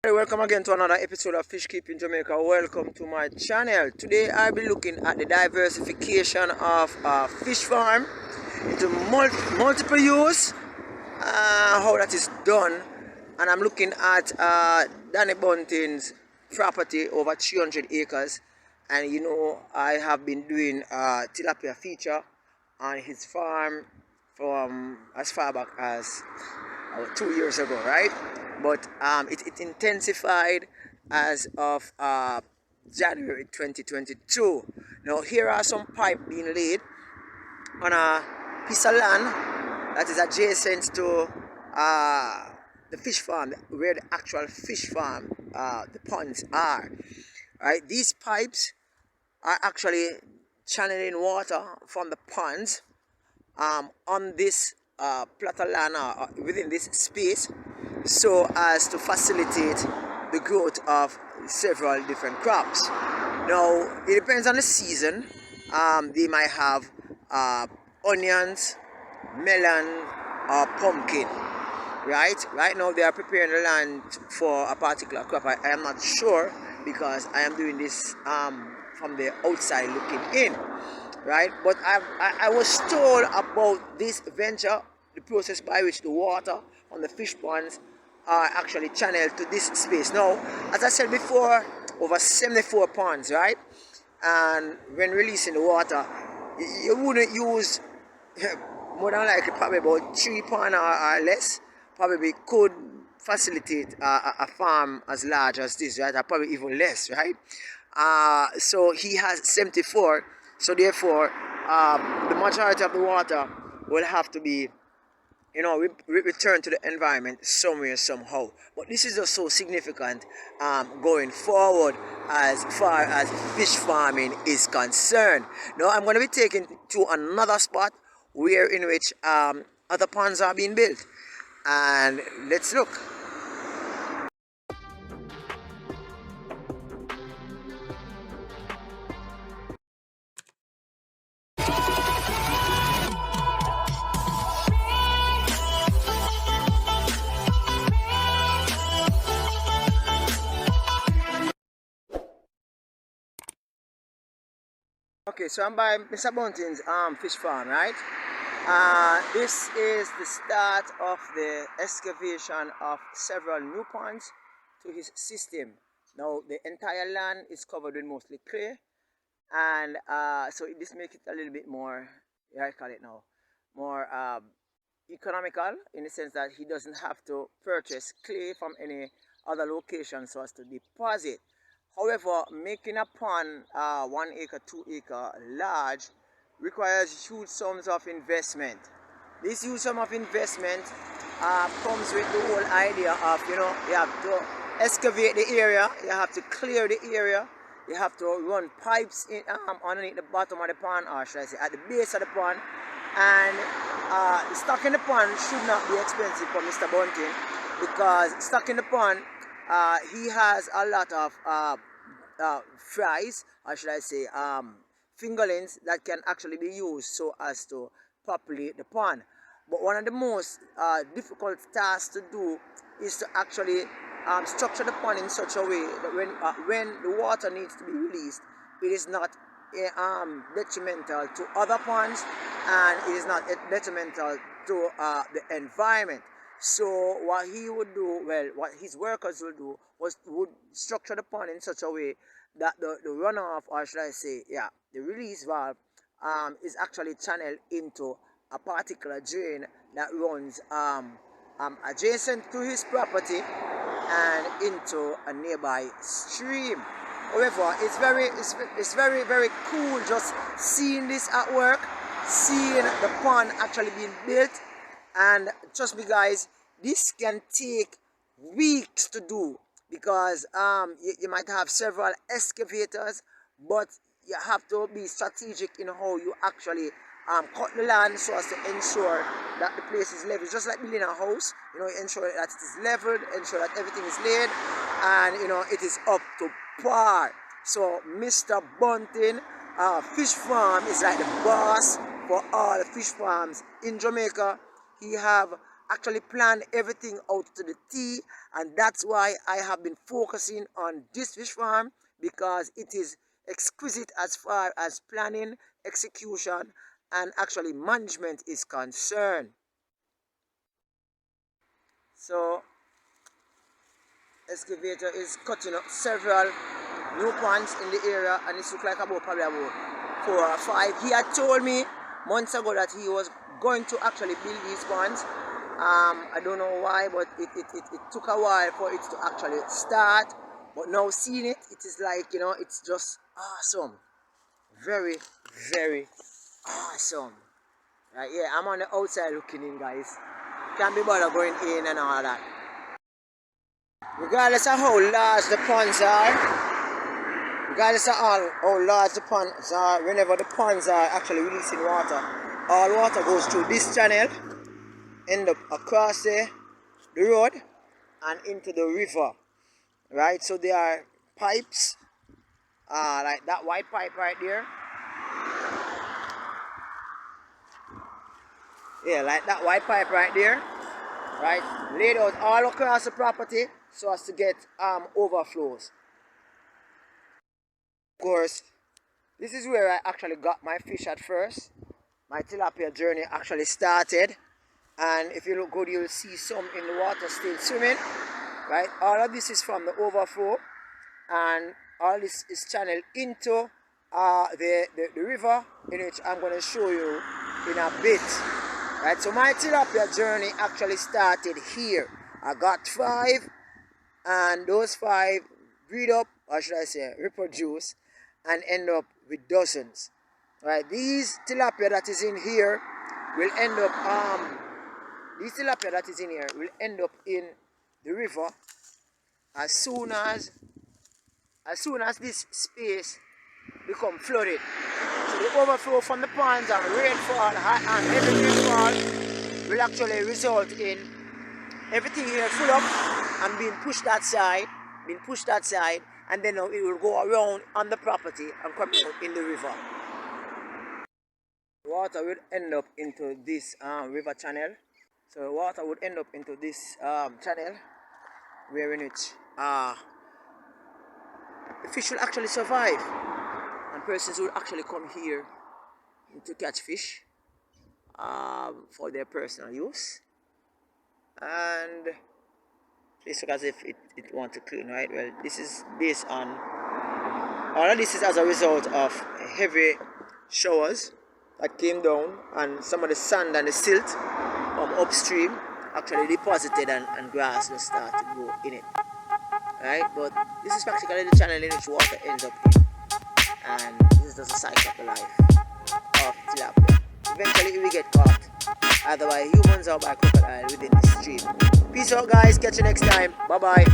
everybody, welcome again to another episode of Fish Keeping Jamaica. Welcome to my channel. Today I'll be looking at the diversification of a fish farm into multiple use, how that is done, and I'm looking at Danny Bunting's property over 300 acres. And you know, I have been doing tilapia feature on his farm from as far back as 2 years ago, right? But it intensified as of January 2022. Now here are some pipe being laid on a piece of land that is adjacent to the fish farm, where the actual fish farm, the ponds are. Right? These pipes are actually channeling water from the ponds on this plot of land within this space, so as to facilitate the growth of several different crops. Now it depends on the season. They might have onions, melon, or pumpkin. Right now they are preparing the land for a particular crop. I am not sure, because I am doing this from the outside looking in, right? But I was told about this venture, the process by which the water on the fish ponds are actually channeled to this space. Now, as I said before, over 74 ponds, right? And when releasing the water, you wouldn't use more than likely probably about 3 ponds or less. Probably could facilitate a farm as large as this, right? Or probably even less, right? So he has 74. So therefore, the majority of the water will have to be, you know, return to the environment somewhere, somehow. But this is just so significant going forward as far as fish farming is concerned. Now I'm going to be taken to another spot where in which other ponds are being built, and let's look. Okay, so I'm by Mr. Bunting's fish farm, right? This is the start of the excavation of several new ponds to his system. Now, the entire land is covered with mostly clay, and so this makes it a little bit more, I call it now, more economical, in the sense that he doesn't have to purchase clay from any other location so as to deposit. However, making a pond 1 acre, 2 acre large requires huge sums of investment. This huge sum of investment comes with the whole idea of, you know, you have to excavate the area, you have to clear the area, you have to run pipes in, underneath the bottom of the pond, or should I say at the base of the pond. And stocking the pond should not be expensive for Mr. Bunting, because stocking the pond, he has a lot of fries, or should I say fingerlings, that can actually be used so as to populate the pond. But one of the most difficult tasks to do is to actually structure the pond in such a way that when the water needs to be released, it is not detrimental to other ponds, and it is not detrimental to the environment. So what he would do, well, what his workers will do, would structure the pond in such a way that the runoff, or should I say, the release valve is actually channeled into a particular drain that runs adjacent to his property and into a nearby stream. However, it's very cool just seeing this at work, seeing the pond actually being built. And trust me guys, this can take weeks to do, because you might have several excavators, but you have to be strategic in how you actually cut the land so as to ensure that the place is level. Just like building a house, you know, ensure that it is leveled, ensure that everything is laid, and you know, it is up to par. So Mr. Bunting Fish Farm is like the boss for all the fish farms in Jamaica. He have actually planned everything out to the T, and that's why I have been focusing on this fish farm, because it is exquisite as far as planning, execution, and actually management is concerned. So excavator is cutting up several new ponds in the area, and this looks like probably about 4 or 5. He had told me months ago that he was going to actually build these ponds. I don't know why, but it took a while for it to actually start. But now seeing it, it is like, you know, it's just awesome. Very, very awesome. Right, yeah, I'm on the outside looking in, guys. Can't be bothered going in and all that. Regardless of how large the ponds are, whenever the ponds are actually releasing water, all water goes through this channel, end up across the road and into the river. Right, so there are pipes, like that white pipe right there. Yeah, like that white pipe right there. Right, laid out all across the property so as to get overflows. Of course, this is where I actually got my fish at first. My tilapia journey actually started, and if you look good, you'll see some in the water still swimming. Right, all of this is from the overflow, and all this is channeled into the river, in which I'm going to show you in a bit. Right, so my tilapia journey actually started here. I got 5, and those 5 breed up, or should I say reproduce, and end up with dozens. Right, these tilapia that is in here will end up in the river as soon as this space become flooded. So the overflow from the ponds and rainfall and heavy rainfall will actually result in everything here full up and being pushed that side, and then it will go around on the property and come out in the river. Water will end up into this river channel. So water would end up into this channel, where in which the fish will actually survive, and persons will actually come here to catch fish for their personal use. And this looks as if it wants to clean, right? Well, this is based on, all of this is as a result of heavy showers that came down, and some of the sand and the silt from upstream actually deposited, and grass will start to grow in it. Right, but this is practically the channel in which water ends up in, and this is just a cycle of the life of tilapia. Eventually it will get caught, either by humans or by crocodile within the stream. Peace out, guys, catch you next time. Bye bye.